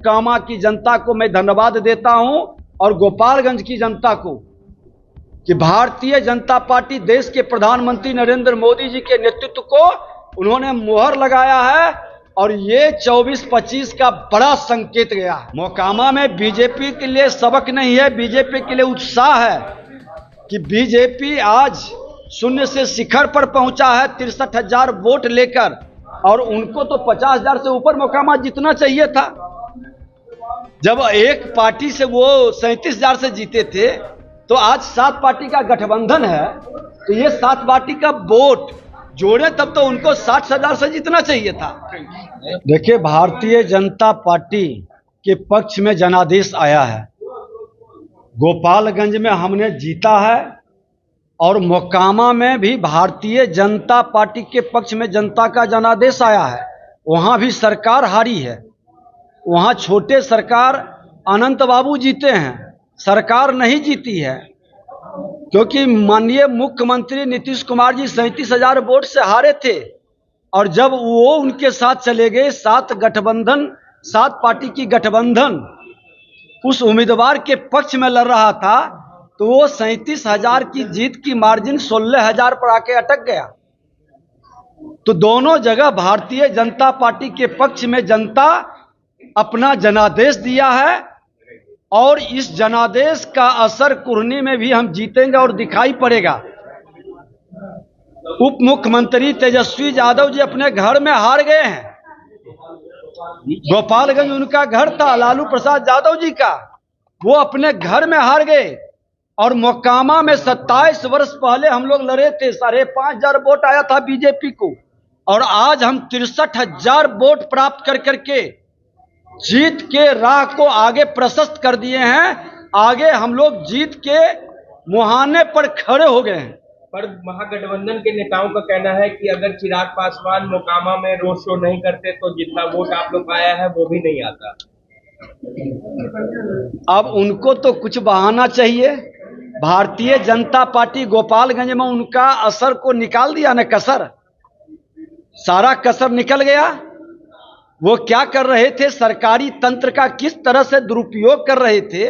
मोकामा की जनता को मैं धन्यवाद देता हूं और गोपालगंज की जनता को कि भारतीय जनता पार्टी देश के प्रधानमंत्री नरेंद्र मोदी जी के नेतृत्व को उन्होंने मुहर लगाया है और ये 24-25 का बड़ा संकेत गया है। मोकामा में बीजेपी के लिए सबक नहीं है, बीजेपी के लिए उत्साह है कि बीजेपी आज शून्य से शिखर पर पहुंचा है 63,000 वोट लेकर, और उनको तो 50,000 से ऊपर मोकामा जीतना चाहिए था। जब एक पार्टी से वो 37,000 से जीते थे, तो आज 7 पार्टी का गठबंधन है, तो ये 7 पार्टी का वोट जोड़े तब तो उनको 60,000 से जीतना चाहिए था। देखिए, भारतीय जनता पार्टी के पक्ष में जनादेश आया है। गोपालगंज में हमने जीता है और मोकामा में भी भारतीय जनता पार्टी के पक्ष में जनता का जनादेश आया है। वहां भी सरकार हारी है, वहां छोटे सरकार अनंत बाबू जीते हैं, सरकार नहीं जीती है, क्योंकि माननीय मुख्यमंत्री नीतीश कुमार जी 37,000 वोट से हारे थे। और जब वो उनके साथ चले गए, 7 पार्टी की गठबंधन उस उम्मीदवार के पक्ष में लड़ रहा था, तो वो 37,000 की जीत की मार्जिन 16,000 पर आके अटक गया। तो दोनों जगह भारतीय जनता पार्टी के पक्ष में जनता अपना जनादेश दिया है, और इस जनादेश का असर कुर्नी में भी हम जीतेंगे और दिखाई पड़ेगा। उप मुख्यमंत्री तेजस्वी यादव जी अपने घर में हार गए हैं। गोपालगंज उनका घर था, लालू प्रसाद यादव जी का, वो अपने घर में हार गए। और मोकामा में 27 वर्ष पहले हम लोग लड़े थे, 5,500 वोट आया था बीजेपी को, और आज हम 63,000 वोट प्राप्त कर करके जीत के राह को आगे प्रशस्त कर दिए हैं। आगे हम लोग जीत के मुहाने पर खड़े हो गए हैं। पर महागठबंधन के नेताओं का कहना है कि अगर चिराग पासवान मोकामा में रोड शो नहीं करते तो जितना वोट आप लोग आया है वो भी नहीं आता। अब उनको तो कुछ बहाना चाहिए। भारतीय जनता पार्टी गोपालगंज में उनका असर को निकाल दिया ना, कसर, सारा कसर निकल गया। वो क्या कर रहे थे, सरकारी तंत्र का किस तरह से दुरुपयोग कर रहे थे,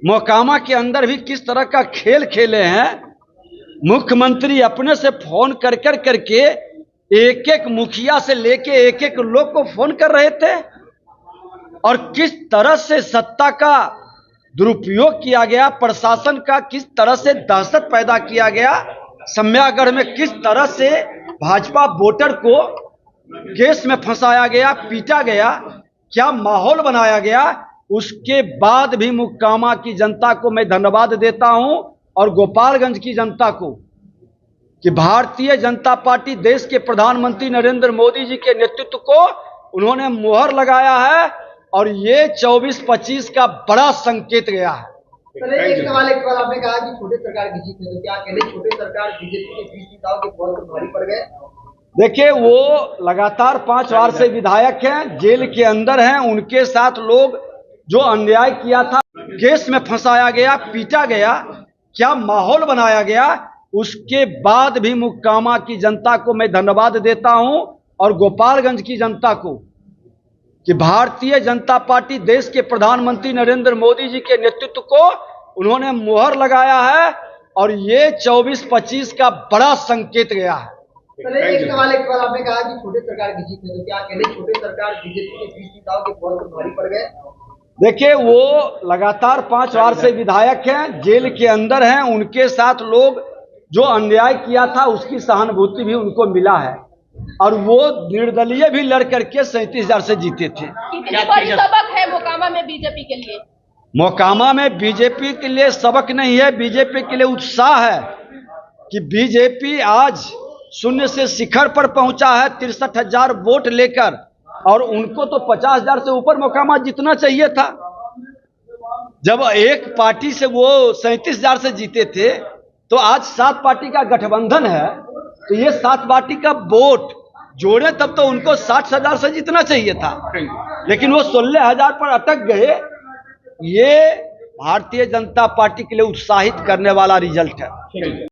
मोकामा के अंदर भी किस तरह का खेल खेले हैं। मुख्यमंत्री अपने से फोन कर करके एक एक मुखिया से लेके एक एक लोग को फोन कर रहे थे, और किस तरह से सत्ता का दुरुपयोग किया गया, प्रशासन का किस तरह से दहशत पैदा किया गया, सम्यागढ़ में किस तरह से भाजपा वोटर को केस में फंसाया गया, पीटा गया, क्या माहौल बनाया गया। उसके बाद भी मोकामा की जनता को मैं धन्यवाद देता हूं और गोपालगंज की जनता को कि भारतीय जनता पार्टी देश के प्रधानमंत्री नरेंद्र मोदी जी के नेतृत्व को उन्होंने मुहर लगाया है, और ये 24-25 का बड़ा संकेत गया है। एक सवाल आपने कहा कि छोटे सरकार की जीत है, तो क्या अकेले छोटे सरकार बीजेपी के 20 नेताओं के बहुत भारी पड़ गए? देखिए, वो लगातार 5 बार से विधायक हैं, जेल के अंदर हैं। उनके साथ लोग जो अन्याय किया था, केस में फंसाया गया, पीटा गया, क्या माहौल बनाया गया। उसके बाद भी मोकामा की जनता को मैं धन्यवाद देता हूं और गोपालगंज की जनता को कि भारतीय जनता पार्टी देश के प्रधानमंत्री नरेंद्र मोदी जी के नेतृत्व को उन्होंने मुहर लगाया है, और ये 24-25 का बड़ा संकेत गया है। एक सवाल आपने कहा कि छोटे सरकार की जीत है, तो क्या अकेले छोटे सरकार बीजेपी के 20 नेताओं के बहुत भारी पड़ गए? देखिए, वो लगातार 5 बार से विधायक हैं, जेल के अंदर हैं। उनके साथ लोग जो अन्याय किया था उसकी सहानुभूति भी उनको मिला है, और वो निर्दलीय भी लड़ करके 37,000 से जीते थे। कितनी बड़ी सबक है मोकामा में बीजेपी के लिए? मोकामा में बीजेपी के लिए सबक नहीं है, बीजेपी के लिए उत्साह है कि बीजेपी आज शून्य से शिखर पर पहुंचा है 63,000 वोट लेकर, और उनको तो 50,000 से ऊपर मोकामा जीतना चाहिए था। जब एक पार्टी से वो 37,000 से जीते थे, तो आज 7 पार्टी का गठबंधन है, तो ये 7 पार्टी का वोट जोड़े तब तो उनको 60,000 से जीतना चाहिए था, लेकिन वो 16,000 पर अटक गए। ये भारतीय जनता पार्टी के लिए उत्साहित करने वाला रिजल्ट है।